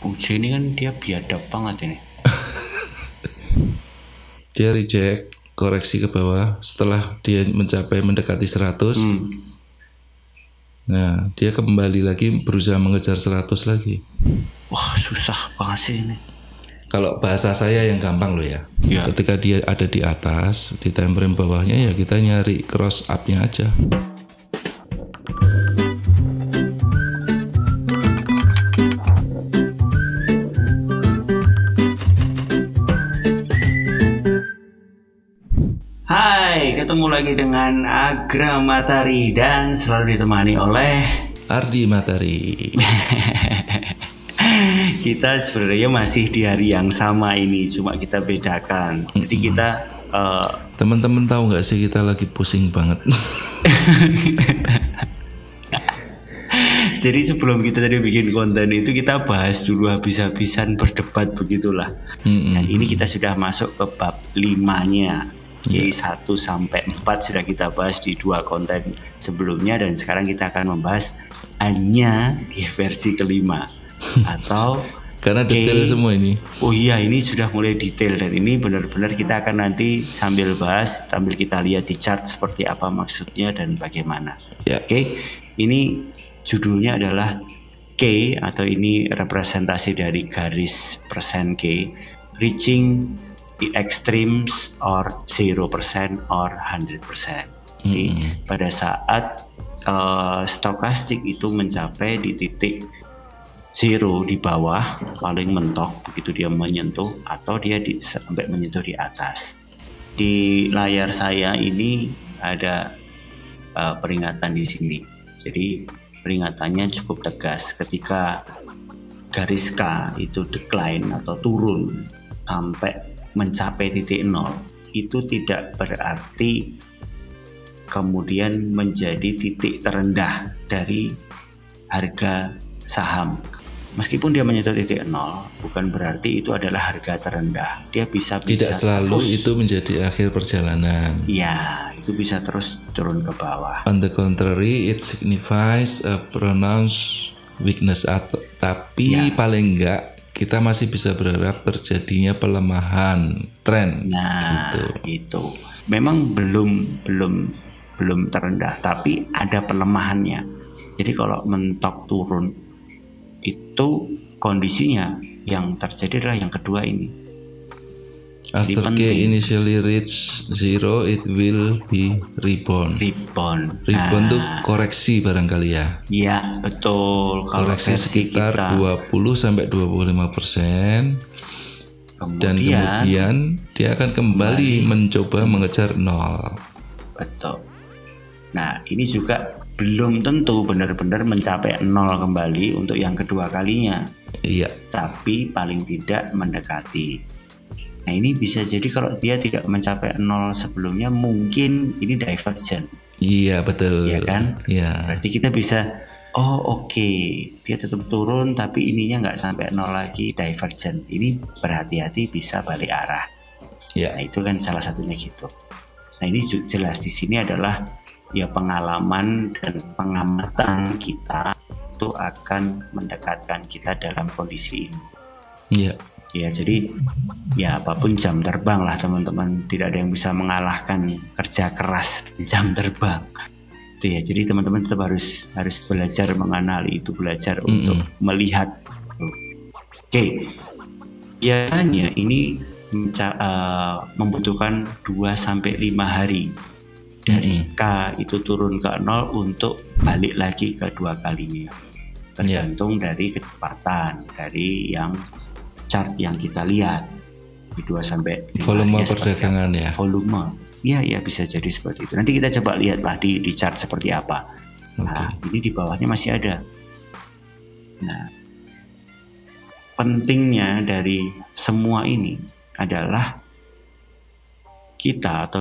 Uji ini kan dia biadab banget ini. Dia reject, koreksi ke bawah setelah dia mendekati 100. Nah, dia kembali lagi berusaha mengejar 100 lagi. Wah, susah banget sih ini. Kalau bahasa saya yang gampang loh ya. Ya. Ketika dia ada di atas, di time frame bawahnya ya kita nyari cross up-nya aja. Hai, ketemu lagi dengan Agra Matahari dan selalu ditemani oleh Ardi Matahari. Kita sebenarnya masih di hari yang sama ini, cuma kita bedakan. Jadi kita Teman-teman tahu nggak sih kita lagi pusing banget. jadi sebelum kita tadi bikin konten itu kita bahas dulu habis-habisan berdebat begitulah. Dan ini kita sudah masuk ke bab 5-nya. Jadi 1 sampai 4 sudah kita bahas di 2 konten sebelumnya, dan sekarang kita akan membahas hanya di versi kelima atau Karena detail semua ini. Oh iya, ini sudah mulai detail, dan ini benar-benar kita akan nanti sambil bahas, sambil kita lihat di chart seperti apa maksudnya dan bagaimana. Ya. Oke, ini judulnya adalah K, atau ini representasi dari garis persen K, reaching the extremes or 0% or 100%. Jadi pada saat stokastik itu mencapai di titik 0 di bawah paling mentok, begitu dia menyentuh, atau dia sampai menyentuh di atas. Di layar saya ini ada peringatan di sini. Jadi peringatannya cukup tegas. Ketika garis K itu decline atau turun sampai mencapai titik 0, itu tidak berarti kemudian menjadi titik terendah dari harga saham. Meskipun dia menyentuh titik 0, bukan berarti itu adalah harga terendah. Dia bisa Tidak selalu terus, itu menjadi akhir perjalanan. Ya, itu bisa terus turun ke bawah. On the contrary, it signifies a pronounced weakness. Tapi paling enggak kita masih bisa berharap terjadinya pelemahan tren. Nah, gitu. itu memang belum terendah, tapi ada pelemahannya. Jadi kalau mentok turun itu kondisinya yang terjadi adalah yang kedua ini. After K initially reach 0, it will be rebound. Rebound tuh koreksi barangkali ya. Iya, betul. Kalau koreksi sekitar kita 20-25%. Dan kemudian dia akan kembali mencoba mengejar 0. Betul. Nah, ini juga belum tentu benar-benar mencapai 0 kembali untuk yang kedua kalinya. Iya. Tapi paling tidak mendekati. Nah, ini bisa jadi kalau dia tidak mencapai 0 sebelumnya, mungkin ini divergent. Iya, betul. Iya kan? Iya. Berarti kita bisa, oke, dia tetap turun tapi ininya nggak sampai 0 lagi, divergent. Ini berhati-hati bisa balik arah. Iya. Nah, itu kan salah satunya gitu. Nah, ini jelas di sini adalah ya pengalaman dan pengamatan kita itu akan mendekatkan kita dalam kondisi ini. Iya. Ya, jadi ya apapun jam terbang lah teman-teman, tidak ada yang bisa mengalahkan kerja keras jam terbang. Itu ya, jadi teman-teman tetap harus belajar mengenali itu, belajar untuk melihat. Oke. Biasanya ini membutuhkan 2-5 hari dari K itu turun ke 0 untuk balik lagi ke 2 kalinya. Tergantung dari kecepatan dari yang chart yang kita lihat di 2-5 volume perdagangan ya. Volume. Iya, bisa jadi seperti itu. Nanti kita coba lihatlah di chart seperti apa. Nah, ini di bawahnya masih ada. Nah, pentingnya dari semua ini adalah kita atau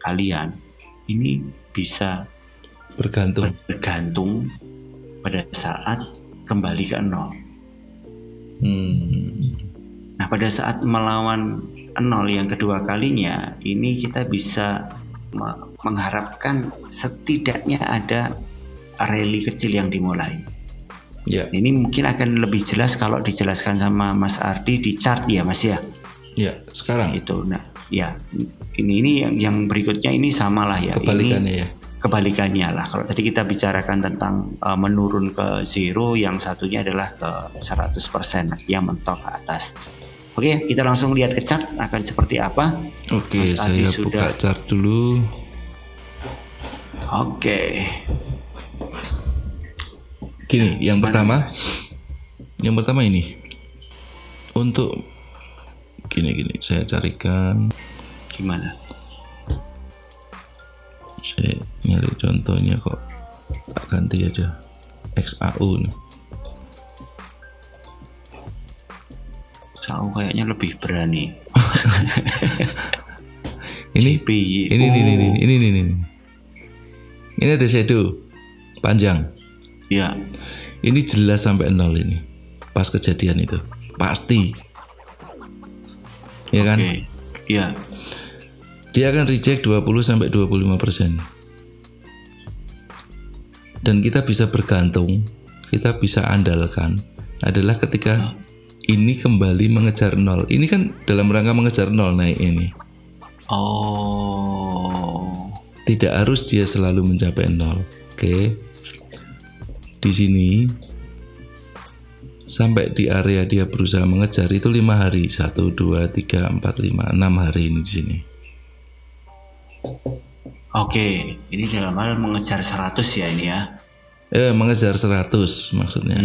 kalian ini bisa bergantung pada saat kembali ke 0. Nah, pada saat melawan 0 yang kedua kalinya, ini kita bisa mengharapkan setidaknya ada rally kecil yang dimulai. Ya. Ini mungkin akan lebih jelas kalau dijelaskan sama Mas Ardi di chart ya Mas ya. Ya, sekarang Itu. Nah, ya ini yang berikutnya ini samalah ya. kebalikannya ini ya. Kebalikannya lah. Kalau tadi kita bicarakan tentang menurun ke zero, yang satunya adalah ke 100%, yang mentok ke atas. Oke, kita langsung lihat ke chart akan seperti apa. Oke, Mas Ardi saya buka chart dulu. Oke. Gini, yang pertama ini untuk gini saya carikan. Gimana? Saya nyari contohnya kok tak ganti aja XAU nih. Aku kayaknya lebih berani. ini GPY. Ini ada shadow panjang. Ya. Ini jelas sampai 0 ini. Pas kejadian itu. Pasti. Ya kan? Oke. Ya. Dia akan reject 20-25%. Dan kita bisa bergantung, kita bisa andalkan adalah ketika ini kembali mengejar 0. Ini kan dalam rangka mengejar 0 naik ini. Oh. Tidak harus dia selalu mencapai 0. Oke. Di sini sampai di area dia berusaha mengejar itu 5 hari. 1, 2, 3, 4, 5, 6 hari ini di sini. Oke, ini dalam hal mengejar 100 ya ini ya. Mengejar 100 maksudnya.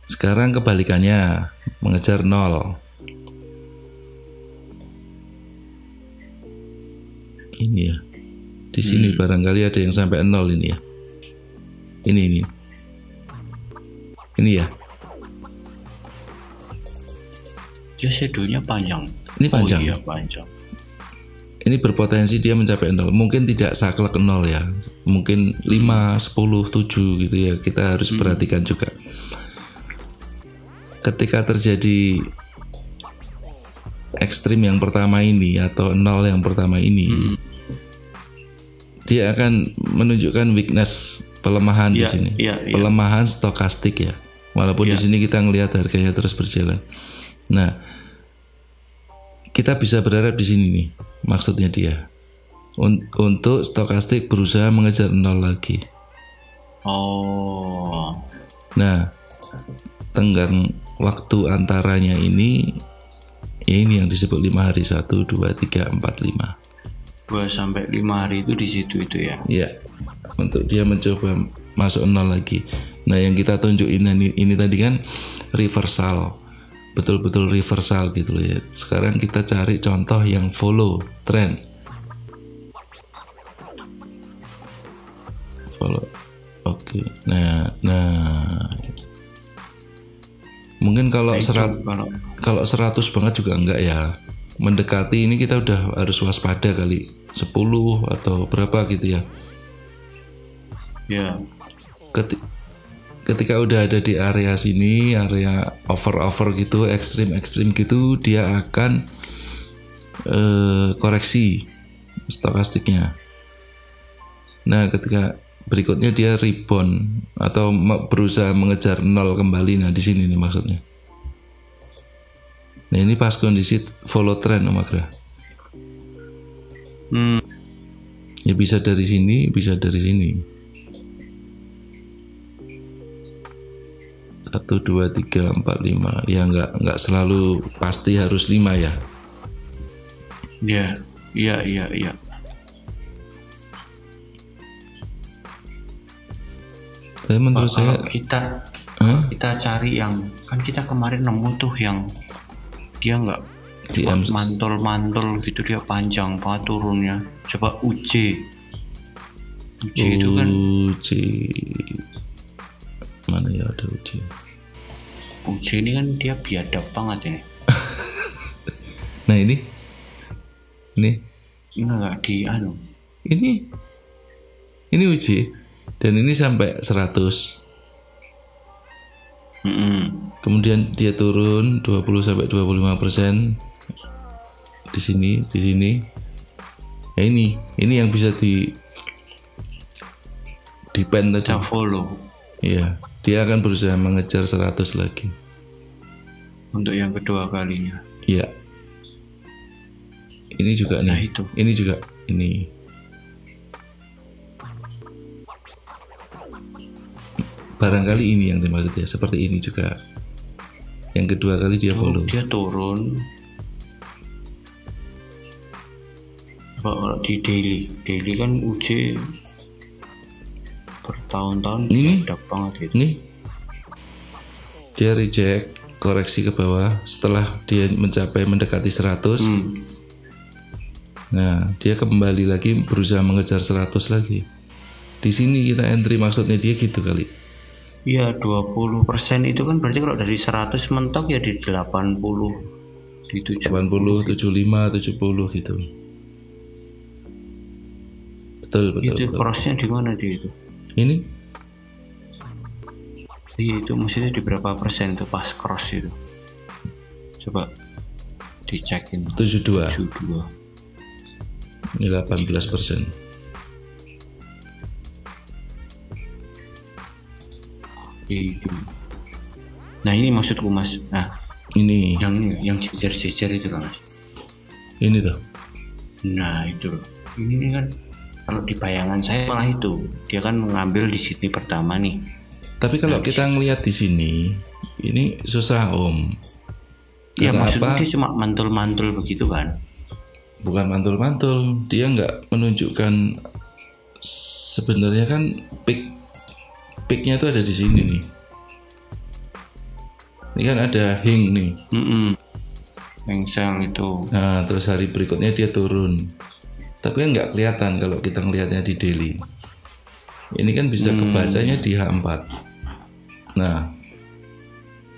Sekarang kebalikannya, mengejar 0. Ini ya. Di sini barangkali ada yang sampai 0 ini ya. Ini ya. Dia shadownya panjang. Ini panjang. Oh iya, panjang. Ini berpotensi dia mencapai 0. Mungkin tidak saklek 0 ya. Mungkin 5, 10, 7 gitu ya. Kita harus perhatikan juga. Ketika terjadi ekstrim yang pertama ini atau 0 yang pertama ini, dia akan menunjukkan weakness, pelemahan di sini. Pelemahan stokastik ya. Walaupun di sini kita ngelihat harganya terus berjalan. Nah, kita bisa berharap di sini nih. Maksudnya dia untuk stokastik berusaha mengejar 0 lagi. Oh. Nah, tenggang waktu antaranya ini yang disebut 5 hari. 1, 2, 3, 4, 5. 2 sampai 5 hari itu di situ itu ya. Iya. Untuk dia mencoba masuk 0 lagi. Nah, yang kita tunjukin ini tadi kan reversal. Betul-betul reversal gitu loh ya. Sekarang kita cari contoh yang follow trend. Follow. Oke. Nah. Mungkin kalau 100 banget juga enggak ya. Mendekati ini kita udah harus waspada kali. 10 atau berapa gitu ya. Ya. Ketika udah ada di area sini, area over gitu, ekstrim gitu, dia akan koreksi stokastiknya. Nah, ketika berikutnya dia rebound atau berusaha mengejar 0 kembali. Nah, di sini nih maksudnya. Nah, ini pas kondisi follow trend Om Agra. Ya bisa dari sini, bisa dari sini. 1, 2, 3, 4, 5. Ya nggak selalu pasti harus 5 ya. Iya. Tapi menurut saya kita cari yang kan kita kemarin nemu tuh yang dia nggak mantul gitu, dia panjang banget turunnya. Coba UJ itu kan. UJ mana ya, ada UJ ini kan dia biadab banget ini. Nah ini enggak di anu. Ini UJ dan ini sampai 100. Kemudian dia turun 20-25% di sini. Ya ini yang bisa di pen tadi. Kita follow. Iya. Dia akan berusaha mengejar 100 lagi. Untuk yang kedua kalinya. Iya. Ini juga nih. Nah, itu. Ini juga ini. Barangkali ini yang dimaksud ya, seperti ini juga. Yang kedua kali dia follow. Dia turun. Kalau di daily kan UJ bertahun-tahun ini banget gitu. Nih. Dia reject, koreksi ke bawah setelah dia mendekati 100. Nah, dia kembali lagi berusaha mengejar 100 lagi. Di sini kita entry, maksudnya dia gitu kali. Iya, 20% itu kan berarti kalau dari 100 mentok ya di 80, di 80, 75, 70 gitu. Betul. Itu crossnya di mana dia itu? Ini? Iya, itu maksudnya di berapa persen itu pas cross itu? Coba dicekin. 72. Ini 18%. Nah, ini maksudku Mas. Nah, ini yang jejer-jejer itu loh Mas. Ini tuh. Nah, itu loh. Ini kan kalau di bayangan saya malah itu. Dia kan mengambil di sini pertama nih. Tapi kalau kita ngelihat di sini, ini susah Om. Ya maksudnya dia cuma mantul-mantul begitu kan? Bukan mantul-mantul, dia nggak menunjukkan. Sebenarnya kan peaknya itu ada di sini nih. Ini kan ada hing nih. Mengsel itu. Nah, terus hari berikutnya dia turun. Tapi kan nggak kelihatan kalau kita ngelihatnya di daily. Ini kan bisa kebacanya di H4. Nah,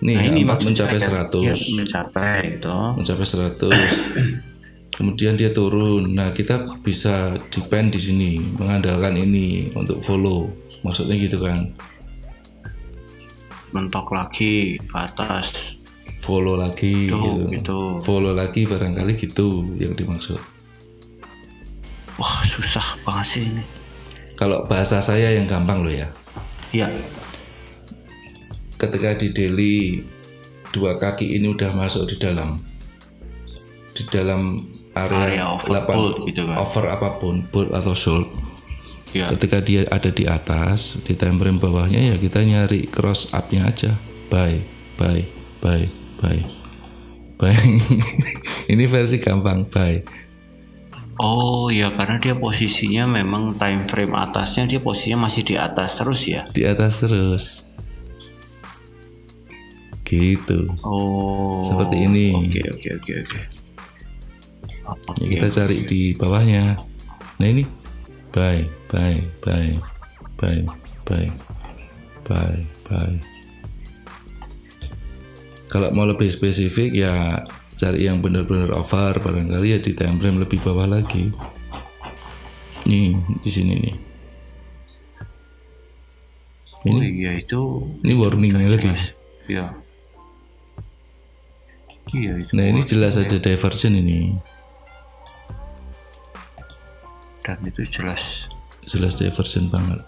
nih ini H4 mencapai 100. Ya, mencapai 100. Kemudian dia turun. Nah, kita bisa depend di sini, mengandalkan ini untuk follow. Maksudnya gitu kan. Mentok lagi ke atas. Follow lagi gitu. Follow lagi barangkali gitu yang dimaksud. Wah, susah banget sih ini. Kalau bahasa saya yang gampang loh ya. Iya. Ketika di daily 2 kaki ini udah masuk di dalam area 8 gitu kan. Over apapun, bold atau short. Ya. Ketika dia ada di atas, di time frame bawahnya ya kita nyari cross up-nya aja. Buy. Ini versi gampang, buy. Oh ya, karena dia posisinya memang time frame atasnya dia posisinya masih di atas terus ya. Di atas terus. Gitu. Oh. Seperti ini. Oke. Ya, kita cari di bawahnya. Nah ini buy. Kalau mau lebih spesifik ya cari yang benar-benar over, barangkali ya di time frame lebih bawah lagi. Nih di sini nih. Ini, oh iya itu. Ini warningnya lagi. Iya. Iya itu. Nah ini jelas ada diversion ini. Dan itu jelas diversion banget.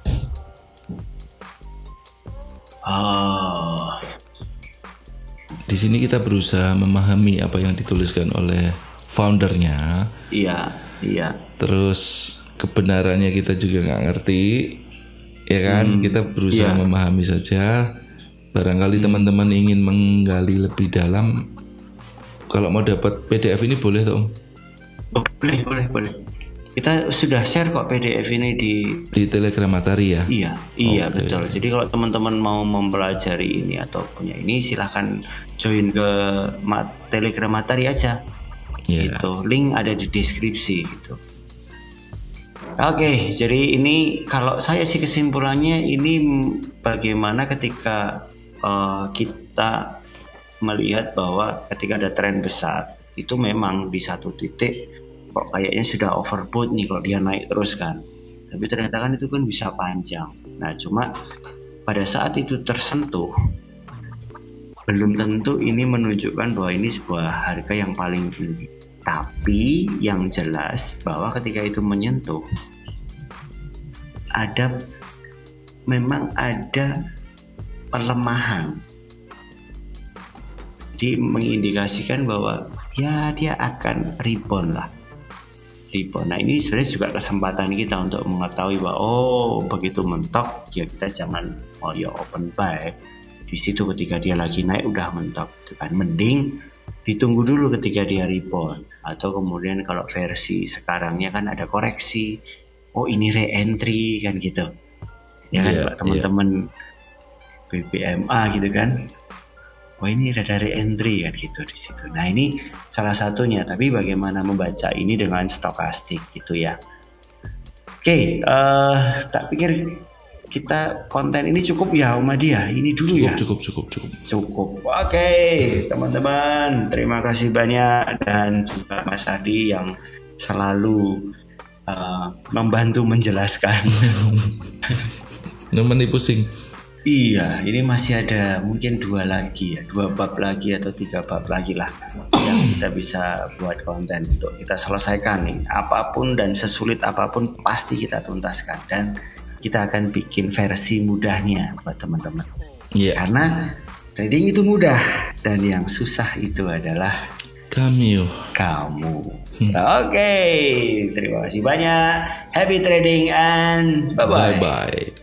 Di sini kita berusaha memahami apa yang dituliskan oleh foundernya. Iya. Terus kebenarannya kita juga nggak ngerti, ya kan? Kita berusaha memahami saja. Barangkali teman-teman ingin menggali lebih dalam. Kalau mau dapat PDF ini boleh Om? Oh, boleh. Kita sudah share kok PDF ini di Telegram Matahari ya? Iya betul. Jadi kalau teman-teman mau mempelajari ini atau punya ini silahkan join ke Telegram Matahari aja. Gitu. Link ada di deskripsi gitu. Oke, jadi ini kalau saya sih kesimpulannya ini bagaimana ketika kita melihat bahwa ketika ada tren besar itu memang di satu titik kok kayaknya sudah overbought nih kalau dia naik terus kan, tapi ternyata kan itu kan bisa panjang. Nah cuma pada saat itu tersentuh belum tentu ini menunjukkan bahwa ini sebuah harga yang paling tinggi, tapi yang jelas bahwa ketika itu menyentuh memang ada pelemahan. Jadi mengindikasikan bahwa ya dia akan rebound lah. Nah ini sebenarnya juga kesempatan kita untuk mengetahui bahwa begitu mentok ya kita jangan open buy di situ ketika dia lagi naik udah mentok gitu kan. Mending ditunggu dulu ketika dia rebound, atau kemudian kalau versi sekarangnya kan ada koreksi, ini re-entry kan gitu ya kan Pak teman-teman BBMA gitu kan, ini ada re-entry kan gitu di situ. Nah ini salah satunya, tapi bagaimana membaca ini dengan stokastik gitu ya. Oke, tak pikir kita konten ini cukup ya Om Adi ya, ini dulu cukup. Oke, teman-teman, terima kasih banyak, dan juga Mas Adi yang selalu membantu menjelaskan. Nemeni pusing. Iya, ini masih ada mungkin 2 bab lagi atau 3 bab lagi lah yang kita bisa buat konten untuk kita selesaikan nih. Apapun dan sesulit apapun pasti kita tuntaskan, dan kita akan bikin versi mudahnya buat teman-teman. Karena trading itu mudah dan yang susah itu adalah kamu. Oke, terima kasih banyak. Happy trading and bye-bye.